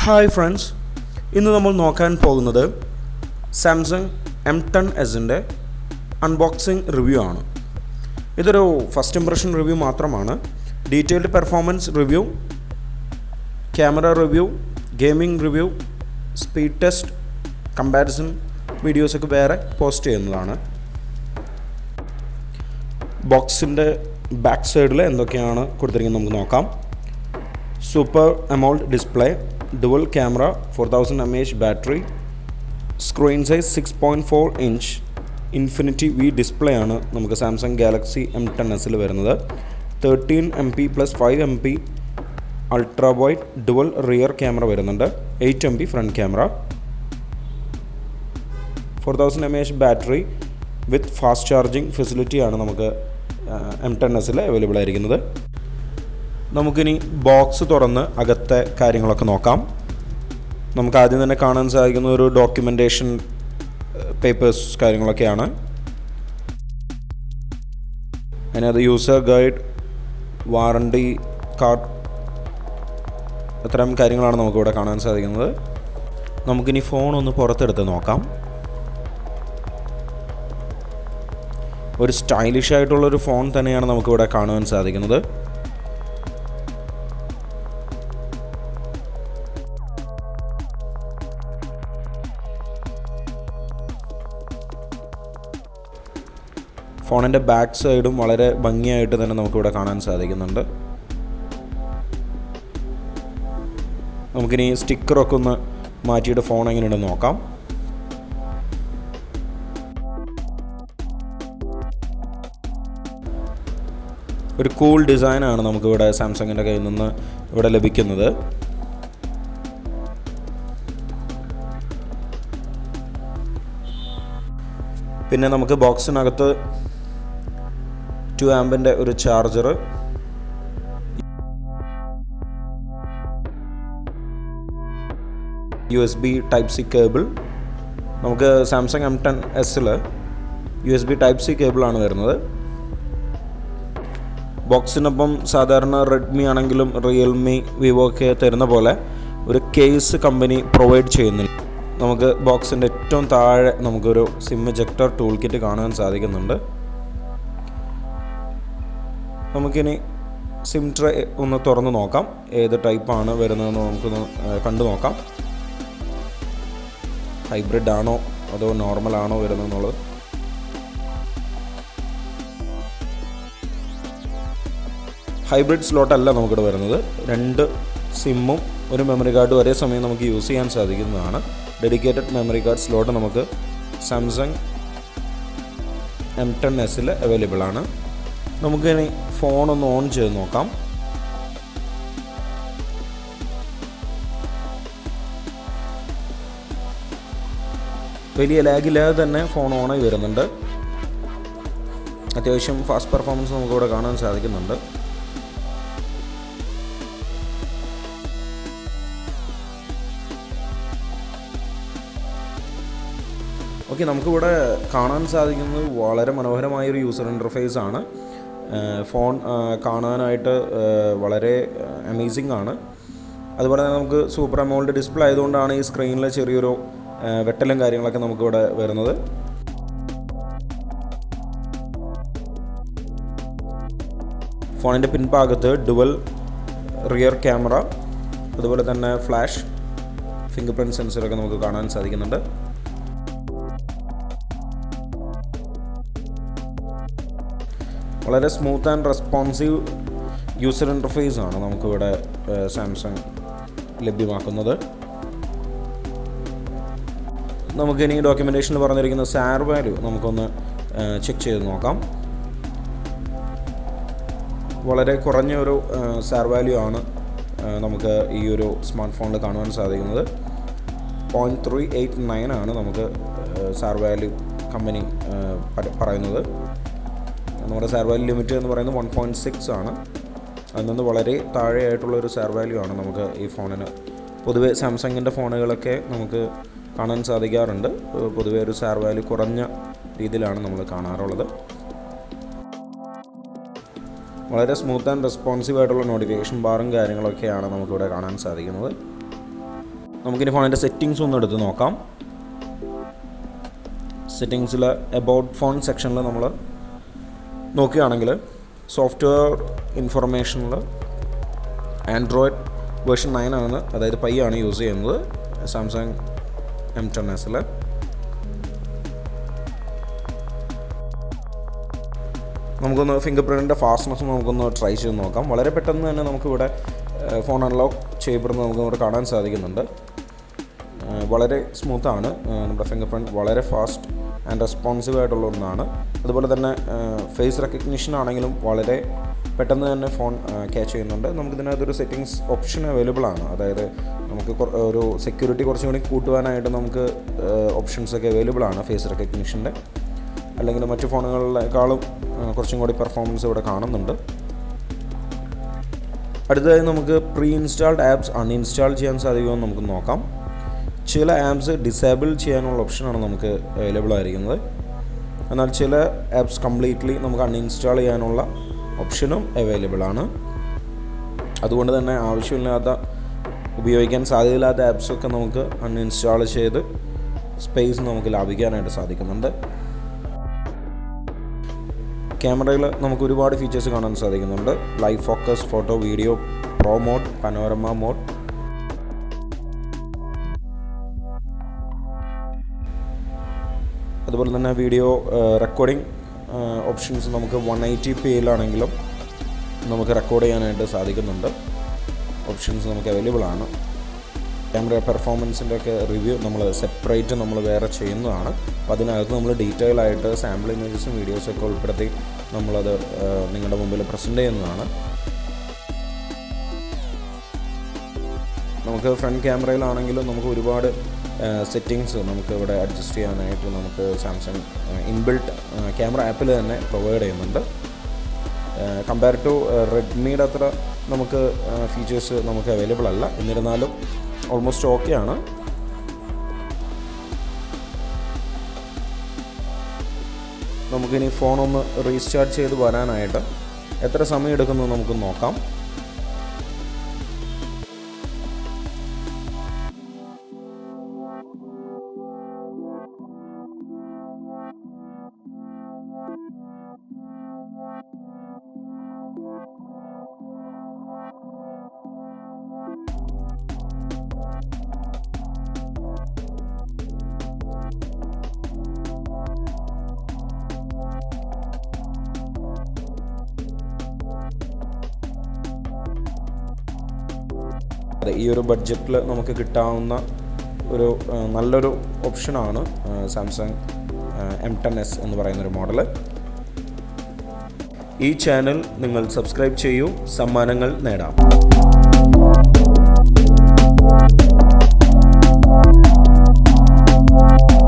Hi friends, ഇന്ന് നമ്മൾ നോക്കാൻ പോകുന്നത് സാംസങ് M10s അൺബോക്സിംഗ് റിവ്യൂ ആണ്. ഇതൊരു ഫസ്റ്റ് ഇംപ്രഷൻ റിവ്യൂ മാത്രമാണ്. Detailed performance review, camera review, gaming review, speed test, comparison വീഡിയോസൊക്കെ വേറെ പോസ്റ്റ് ചെയ്യുന്നതാണ്. ബോക്സിൻ്റെ ബാക്ക് സൈഡിൽ എന്തൊക്കെയാണ് കൊടുത്തിരിക്കുന്നത് നമുക്ക് നോക്കാം. Super AMOLED display, dual camera, 4000 mAh battery, screen size 6.4 inch infinity V display ആണ് നമുക്ക് സാംസങ് ഗാലക്സി M10s വരുന്നത്. 13 MP + 5 MP ultra wide dual rear camera വരുന്നുണ്ട്. 8 MP front camera, 4000 mAh battery with fast charging ഫെസിലിറ്റിയാണ് നമുക്ക് M10s available ആയിരിക്കുന്നത്. നമുക്കിനി box തുറന്ന് അകത്തെ കാര്യങ്ങളൊക്കെ നോക്കാം. നമുക്ക് ആദ്യം തന്നെ കാണാൻ സാധിക്കുന്ന ഒരു ഡോക്യുമെൻറ്റേഷൻ പേപ്പേഴ്സ് കാര്യങ്ങളൊക്കെയാണ്. അതിനകത്ത് യൂസർ ഗൈഡ്, വാറണ്ടി കാർഡ്, അത്തരം കാര്യങ്ങളാണ് നമുക്കിവിടെ കാണാൻ സാധിക്കുന്നത്. നമുക്കിനി ഫോൺ ഒന്ന് പുറത്തെടുത്ത് നോക്കാം. ഒരു സ്റ്റൈലിഷ് ആയിട്ടുള്ളൊരു ഫോൺ തന്നെയാണ് നമുക്കിവിടെ കാണുവാൻ സാധിക്കുന്നത്. ഫോണിൻ്റെ ബാക്ക് സൈഡും വളരെ ഭംഗിയായിട്ട് തന്നെ നമുക്കിവിടെ കാണാൻ സാധിക്കുന്നുണ്ട്. നമുക്കിനി സ്റ്റിക്കറൊക്കെ ഒന്ന് മാറ്റിയിട്ട് ഫോൺ എങ്ങനെയുണ്ടെന്ന് നോക്കാം. ഒരു കൂൾ ഡിസൈനാണ് നമുക്കിവിടെ സാംസങ്ങിൻ്റെ കയ്യിൽ നിന്ന് ഇവിടെ ലഭിക്കുന്നത്. പിന്നെ നമുക്ക് ബോക്സിനകത്ത് 2 amp ഒരു ചാർജർ, USB Type-C കേബിൾ. നമുക്ക് സാംസങ് M10s USB Type-C കേബിളാണ് വരുന്നത്. ബോക്സിനൊപ്പം സാധാരണ റെഡ്മി ആണെങ്കിലും റിയൽമി, വിവോ ഒക്കെ തരുന്ന പോലെ ഒരു കേസ് കമ്പനി പ്രൊവൈഡ് ചെയ്യുന്നില്ല. നമുക്ക് ബോക്സിൻ്റെ ഏറ്റവും താഴെ നമുക്കൊരു സിം ഇജക്ടർ ടൂൾ കിറ്റ് കാണാൻ സാധിക്കുന്നുണ്ട്. നമുക്കിനി സിം ട്രേ ഒന്ന് തുറന്ന് നോക്കാം. ഏത് ടൈപ്പാണ് വരുന്നതെന്ന് നമുക്കൊന്ന് കണ്ടു നോക്കാം. ഹൈബ്രിഡ് ആണോ അതോ നോർമൽ ആണോ വരുന്നതെന്നുള്ളത്. ഹൈബ്രിഡ് സ്ലോട്ടല്ല നമുക്കിവിടെ വരുന്നത്. 2 സിമ്മും ഒരു മെമ്മറി കാർഡും ഒരേ സമയം നമുക്ക് യൂസ് ചെയ്യാൻ സാധിക്കുന്നതാണ്. ഡെഡിക്കേറ്റഡ് മെമ്മറി കാർഡ് സ്ലോട്ട് നമുക്ക് സാംസങ് M10s അവൈലബിൾ ആണ്. നമുക്കിനി ഫോണൊന്ന് ഓൺ ചെയ്ത് നോക്കാം. വലിയ ലാഗില്ലാതെ തന്നെ ഫോൺ ഓണായി വരുന്നുണ്ട്. അത്യാവശ്യം ഫാസ്റ്റ് പെർഫോമൻസ് നമുക്കിവിടെ കാണാൻ സാധിക്കുന്നുണ്ട്. ഓക്കെ, നമുക്കിവിടെ കാണാൻ സാധിക്കുന്നത് വളരെ മനോഹരമായൊരു യൂസർ ഇൻ്റർഫേസ് ആണ്. ഫോൺ കാണാനായിട്ട് വളരെ അമേസിംഗ് ആണ്. അതുപോലെ തന്നെ നമുക്ക് സൂപ്പർ അമോൾഡ് ഡിസ്പ്ലേ ആയതുകൊണ്ടാണ് ഈ സ്ക്രീനിൽ ചെറിയൊരു വെട്ടലും കാര്യങ്ങളൊക്കെ നമുക്കിവിടെ വരുന്നത്. ഫോണിൻ്റെ പിൻഭാഗത്ത് ഡുവൽ റിയർ ക്യാമറ, അതുപോലെ തന്നെ ഫ്ലാഷ് ഫിംഗർ പ്രിൻറ്റ് സെൻസറൊക്കെ നമുക്ക് കാണാൻ സാധിക്കുന്നുണ്ട്. വളരെ smooth and responsive user interface ആണ് നമുക്കിവിടെ സാംസങ് ലഭ്യമാക്കുന്നത്. നമുക്കിനി ഡോക്യുമെൻറ്റേഷനിൽ പറഞ്ഞിരിക്കുന്ന സാർ വാല്യൂ നമുക്കൊന്ന് ചെക്ക് ചെയ്ത് നോക്കാം. വളരെ കുറഞ്ഞ ഒരു സാർ വാല്യൂ ആണ് നമുക്ക് ഈ ഒരു സ്മാർട്ട് ഫോണിൽ കാണുവാൻ സാധിക്കുന്നത്. 0.389 ആണ് നമുക്ക് സാർ വാല്യൂ കമ്പനി പറയുന്നത്. നമ്മുടെ സാർ വാല്യൂ ലിമിറ്റ് എന്ന് പറയുന്നത് 1.6 ആണ്. അതിൽ നിന്ന് വളരെ താഴെയായിട്ടുള്ളൊരു സാർ വാല്യൂ ആണ് നമുക്ക് ഈ ഫോണിന്. പൊതുവെ സാംസങ്ങിൻ്റെ ഫോണുകളൊക്കെ നമുക്ക് കാണാൻ സാധിക്കാറുണ്ട്. പൊതുവെ ഒരു സാർ വാല്യൂ കുറഞ്ഞ രീതിയിലാണ് നമ്മൾ കാണാറുള്ളത്. വളരെ സ്മൂത്ത് ആൻഡ് റെസ്പോൺസീവ് ആയിട്ടുള്ള നോട്ടിഫിക്കേഷൻ ബാറും കാര്യങ്ങളൊക്കെയാണ് നമുക്കിവിടെ കാണാൻ സാധിക്കുന്നത്. നമുക്കിനി ഫോണിൻ്റെ സെറ്റിങ്സ് ഒന്ന് എടുത്ത് നോക്കാം. സെറ്റിങ്സിൽ എബൌട്ട് ഫോൺ സെക്ഷനിൽ നമ്മൾ നോക്കുകയാണെങ്കിൽ സോഫ്റ്റ്വെയർ ഇൻഫർമേഷനിൽ ആൻഡ്രോയിഡ് വേർഷൻ 9 ആണ്, അതായത് പൈ ആണ് യൂസ് ചെയ്യുന്നത് സാംസങ് M10s. നമുക്കൊന്ന് ഫിംഗർ പ്രിൻറ്റിൻ്റെ ഫാസ്റ്റ്നെസ് നമുക്കൊന്ന് ട്രൈ ചെയ്ത് നോക്കാം. വളരെ പെട്ടെന്ന് തന്നെ നമുക്കിവിടെ ഫോൺ അൺലോക്ക് ചെയ്യപ്പെടുന്നത് നമുക്കിവിടെ കാണാൻ സാധിക്കുന്നുണ്ട്. വളരെ സ്മൂത്താണ്. നമ്മുടെ ഫിംഗർ പ്രിൻറ്റ് വളരെ ഫാസ്റ്റ് ആൻഡ് റെസ്പോൺസീവ് ആയിട്ടുള്ള ഒന്നാണ്. അതുപോലെ തന്നെ ഫേസ് റെക്കഗ്നിഷൻ ആണെങ്കിലും വളരെ പെട്ടെന്ന് തന്നെ ഫോൺ ക്യാച്ച് ചെയ്യുന്നുണ്ട്. നമുക്കിതിനകത്തൊരു സെറ്റിങ്സ് ഓപ്ഷൻ അവൈലബിൾ ആണ്. അതായത് നമുക്ക് ഒരു സെക്യൂരിറ്റി കുറച്ചും കൂടി കൂട്ടുവാനായിട്ട് നമുക്ക് ഓപ്ഷൻസൊക്കെ അവൈലബിൾ ആണ് ഫേസ് റെക്കഗ്നിഷൻ്റെ. അല്ലെങ്കിൽ മറ്റു ഫോണുകളെക്കാളും കുറച്ചും കൂടി പെർഫോമൻസ് ഇവിടെ കാണുന്നുണ്ട്. അടുത്തതായി നമുക്ക് പ്രീ ഇൻസ്റ്റാൾഡ് ആപ്സ് അൺഇൻസ്റ്റാൾ ചെയ്യാൻ സാധിക്കുമെന്ന് നമുക്ക് നോക്കാം. ചില ആപ്സ് ഡിസേബിൾ ചെയ്യാനുള്ള ഓപ്ഷനാണ് നമുക്ക് അവൈലബിൾ ആയിരിക്കുന്നത്. എന്നാൽ ചില ആപ്സ് കംപ്ലീറ്റ്ലി നമുക്ക് അൺഇൻസ്റ്റാൾ ചെയ്യാനുള്ള ഓപ്ഷനും അവൈലബിൾ ആണ്. അതുകൊണ്ട് തന്നെ ആവശ്യമില്ലാത്ത ഉപയോഗിക്കാൻ സാധ്യതയില്ലാത്ത ആപ്സൊക്കെ നമുക്ക് അൺഇൻസ്റ്റാൾ ചെയ്ത് സ്പേസ് നമുക്ക് ലാഭിക്കാനായിട്ട് സാധിക്കുന്നുണ്ട്. ക്യാമറയിൽ നമുക്ക് ഒരുപാട് ഫീച്ചേഴ്സ് കാണാൻ സാധിക്കുന്നുണ്ട്. Live focus, photo, video, pro mode, panorama mode. അതുപോലെ തന്നെ വീഡിയോ റെക്കോർഡിംഗ് ഓപ്ഷൻസ് നമുക്ക് 180pയിലാണെങ്കിലും നമുക്ക് റെക്കോർഡ് ചെയ്യാനായിട്ട് സാധിക്കുന്നുണ്ട്. ഓപ്ഷൻസ് നമുക്ക് അവൈലബിൾ ആണ്. ക്യാമറ പെർഫോമൻസിൻ്റെ ഒക്കെ റിവ്യൂ നമ്മൾ സെപ്പറേറ്റ് നമ്മൾ വേറെ ചെയ്യുന്നതാണ്. അപ്പോൾ അതിനകത്ത് നമ്മൾ ഡീറ്റെയിൽ ആയിട്ട് സാമ്പിൾ ഇമേജസും വീഡിയോസൊക്കെ ഉൾപ്പെടുത്തി നമ്മളത് നിങ്ങളുടെ മുമ്പിൽ പ്രസൻറ്റ് ചെയ്യുന്നതാണ്. നമുക്ക് ഫ്രണ്ട് ക്യാമറയിലാണെങ്കിലും നമുക്ക് ഒരുപാട് സെറ്റിങ്സ് നമുക്ക് ഇവിടെ അഡ്ജസ്റ്റ് ചെയ്യാനായിട്ട് നമുക്ക് സാംസങ് ഇൻബിൽട്ട് ക്യാമറ ആപ്പിൽ തന്നെ പ്രൊവൈഡ് ചെയ്യുന്നുണ്ട്. കമ്പയർ ടു റെഡ്മിയുടെ അത്ര നമുക്ക് ഫീച്ചേഴ്സ് നമുക്ക് അവൈലബിൾ അല്ല. എന്നിരുന്നാലും ഓൾമോസ്റ്റ് ഓക്കെയാണ്. നമുക്കിനി ഫോണൊന്ന് റീസ്റ്റാർട്ട് ചെയ്ത് വരാനായിട്ട് എത്ര സമയം എടുക്കുന്നു നമുക്ക് നോക്കാം. അതെ, ഈ ഒരു ബഡ്ജറ്റിൽ നമുക്ക് കിട്ടാവുന്ന ഒരു നല്ലൊരു ഓപ്ഷനാണ് സാംസങ് M10s എന്ന് പറയുന്നൊരു മോഡൽ. ഈ ചാനൽ നിങ്ങൾ സബ്സ്ക്രൈബ് ചെയ്യൂ, സമ്മാനങ്ങൾ നേടാം.